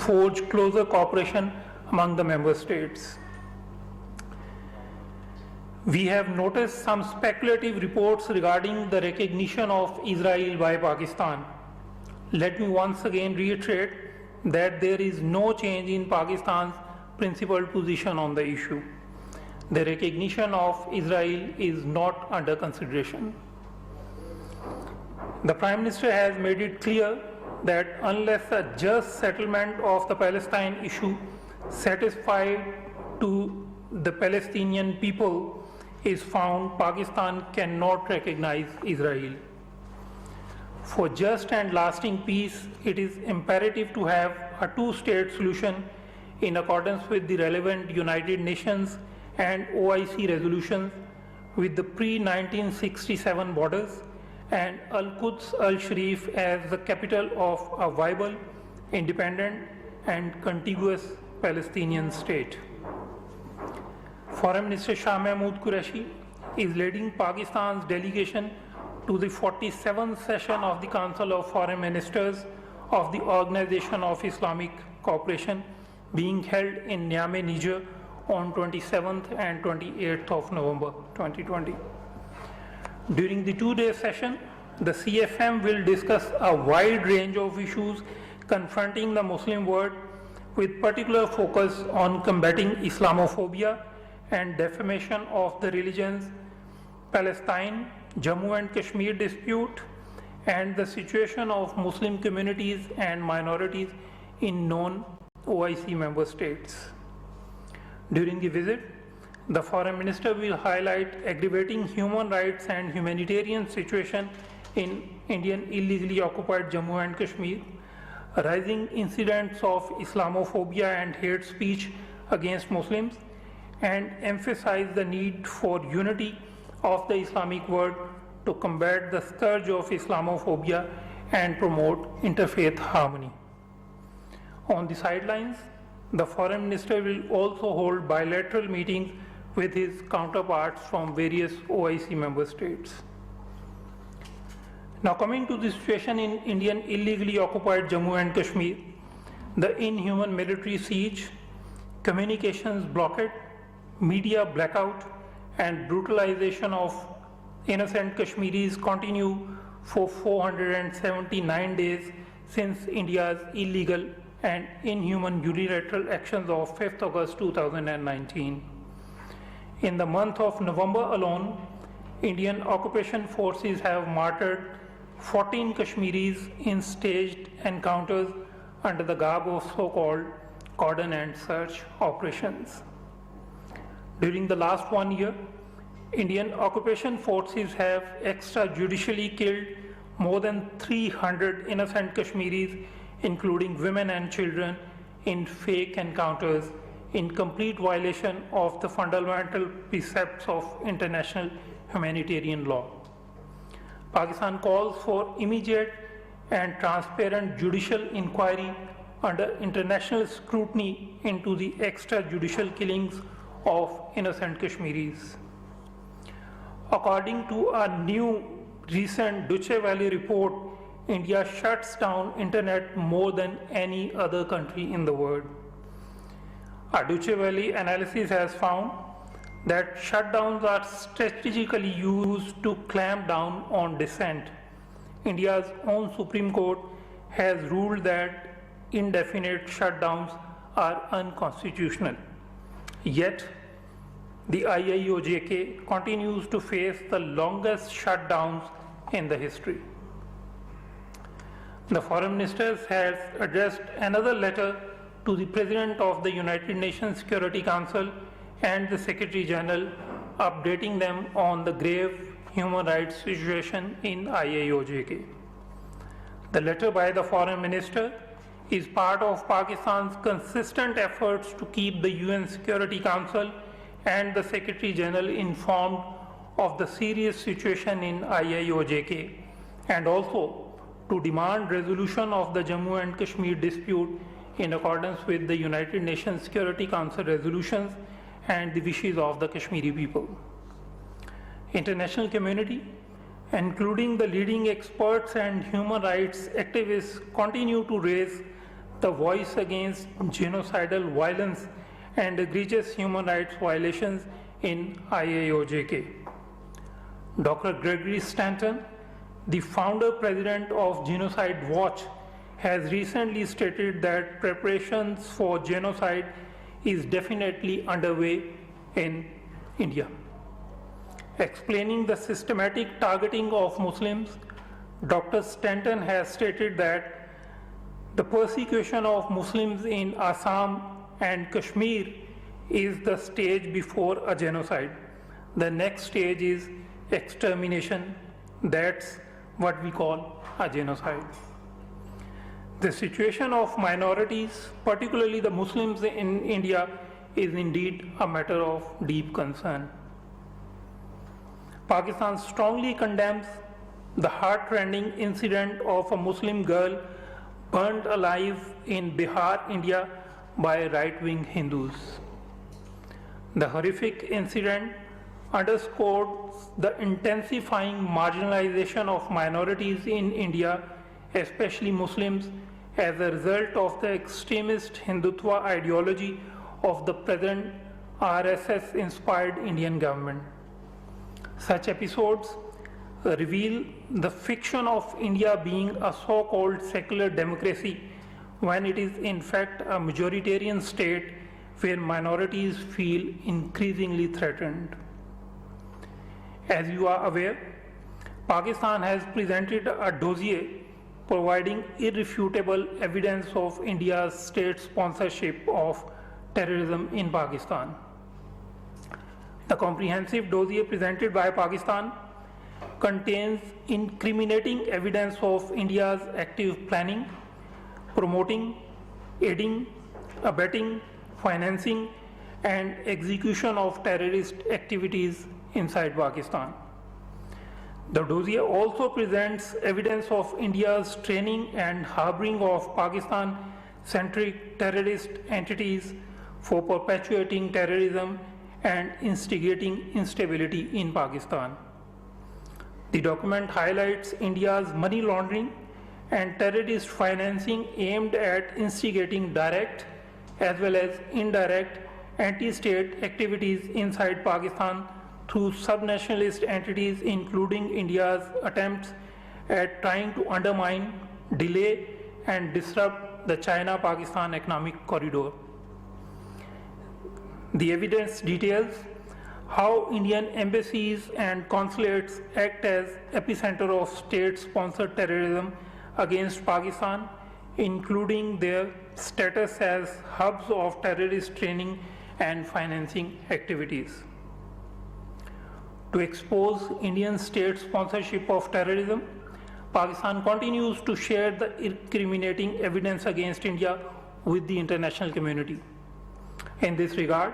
forge closer cooperation among the member states. We have noticed some speculative reports regarding the recognition of Israel by Pakistan. Let me once again reiterate that there is no change in Pakistan's principled position on the issue. The recognition of Israel is not under consideration. The Prime Minister has made it clear that unless a just settlement of the Palestine issue satisfied to the Palestinian people is found, Pakistan cannot recognize Israel. For just and lasting peace, it is imperative to have a two-state solution in accordance with the relevant United Nations and OIC resolutions with the pre-1967 borders and Al-Quds Al-Sharif as the capital of a viable, independent and contiguous Palestinian state. Foreign Minister Shah Mahmood Qureshi is leading Pakistan's delegation to the 47th session of the Council of Foreign Ministers of the Organization of Islamic Cooperation being held in Niamey, Niger on 27th and 28th of November 2020. During the two-day session, the CFM will discuss a wide range of issues confronting the Muslim world with particular focus on combating Islamophobia and defamation of the religions, Palestine, Jammu and Kashmir dispute, and the situation of Muslim communities and minorities in non-OIC member states. During the visit, the Foreign Minister will highlight aggravating human rights and humanitarian situation in Indian illegally occupied Jammu and Kashmir, rising incidents of Islamophobia and hate speech against Muslims, and emphasize the need for unity of the Islamic world to combat the scourge of Islamophobia and promote interfaith harmony. On the sidelines, the Foreign Minister will also hold bilateral meetings with his counterparts from various OIC member states. Now coming to the situation in Indian illegally occupied Jammu and Kashmir, the inhuman military siege, communications blockade, media blackout, and brutalization of innocent Kashmiris continue for 479 days since India's illegal and inhuman unilateral actions of 5th August 2019. In the month of November alone, Indian occupation forces have martyred 14 Kashmiris in staged encounters under the garb of so-called cordon and search operations. During the last 1 year, Indian occupation forces have extrajudicially killed more than 300 innocent Kashmiris, including women and children, in fake encounters in complete violation of the fundamental precepts of international humanitarian law. Pakistan calls for immediate and transparent judicial inquiry under international scrutiny into the extrajudicial killings of innocent Kashmiris. According to a new recent Deutsche Welle report, India shuts down internet more than any other country in the world. A Deutsche Welle analysis has found that shutdowns are strategically used to clamp down on dissent. India's own Supreme Court has ruled that indefinite shutdowns are unconstitutional. Yet, the IIOJK continues to face the longest shutdowns in the history. The Foreign Minister has addressed another letter to the President of the United Nations Security Council and the Secretary General, updating them on the grave human rights situation in IIOJK. The letter by the Foreign Minister is part of Pakistan's consistent efforts to keep the UN Security Council and the Secretary General informed of the serious situation in IIOJK, and also to demand resolution of the Jammu and Kashmir dispute in accordance with the United Nations Security Council resolutions and the wishes of the Kashmiri people. International community, including the leading experts and human rights activists, continue to raise the voice against genocidal violence and egregious human rights violations in IAOJK. Dr. Gregory Stanton, the founder president of Genocide Watch, has recently stated that preparations for genocide is definitely underway in India. Explaining the systematic targeting of Muslims, Dr. Stanton has stated that the persecution of Muslims in Assam and Kashmir is the stage before a genocide. The next stage is extermination. That's what we call a genocide. The situation of minorities, particularly the Muslims in India, is indeed a matter of deep concern. Pakistan strongly condemns the heart-rending incident of a Muslim girl burned alive in Bihar, India by right-wing Hindus. The horrific incident underscores the intensifying marginalization of minorities in India, especially Muslims, as a result of the extremist Hindutva ideology of the present RSS-inspired Indian government. Such episodes reveal the fiction of India being a so-called secular democracy when it is in fact a majoritarian state where minorities feel increasingly threatened. As you are aware, Pakistan has presented a dossier providing irrefutable evidence of India's state sponsorship of terrorism in Pakistan. The comprehensive dossier presented by Pakistan contains incriminating evidence of India's active planning, promoting, aiding, abetting, financing, and execution of terrorist activities inside Pakistan. The dossier also presents evidence of India's training and harboring of Pakistan-centric terrorist entities for perpetuating terrorism and instigating instability in Pakistan. The document highlights India's money laundering and terrorist financing aimed at instigating direct as well as indirect anti-state activities inside Pakistan through subnationalist entities, including India's attempts at trying to undermine, delay, and disrupt the China-Pakistan economic corridor. The evidence details how Indian embassies and consulates act as epicenter of state-sponsored terrorism against Pakistan, including their status as hubs of terrorist training and financing activities. To expose Indian state sponsorship of terrorism, Pakistan continues to share the incriminating evidence against India with the international community. In this regard,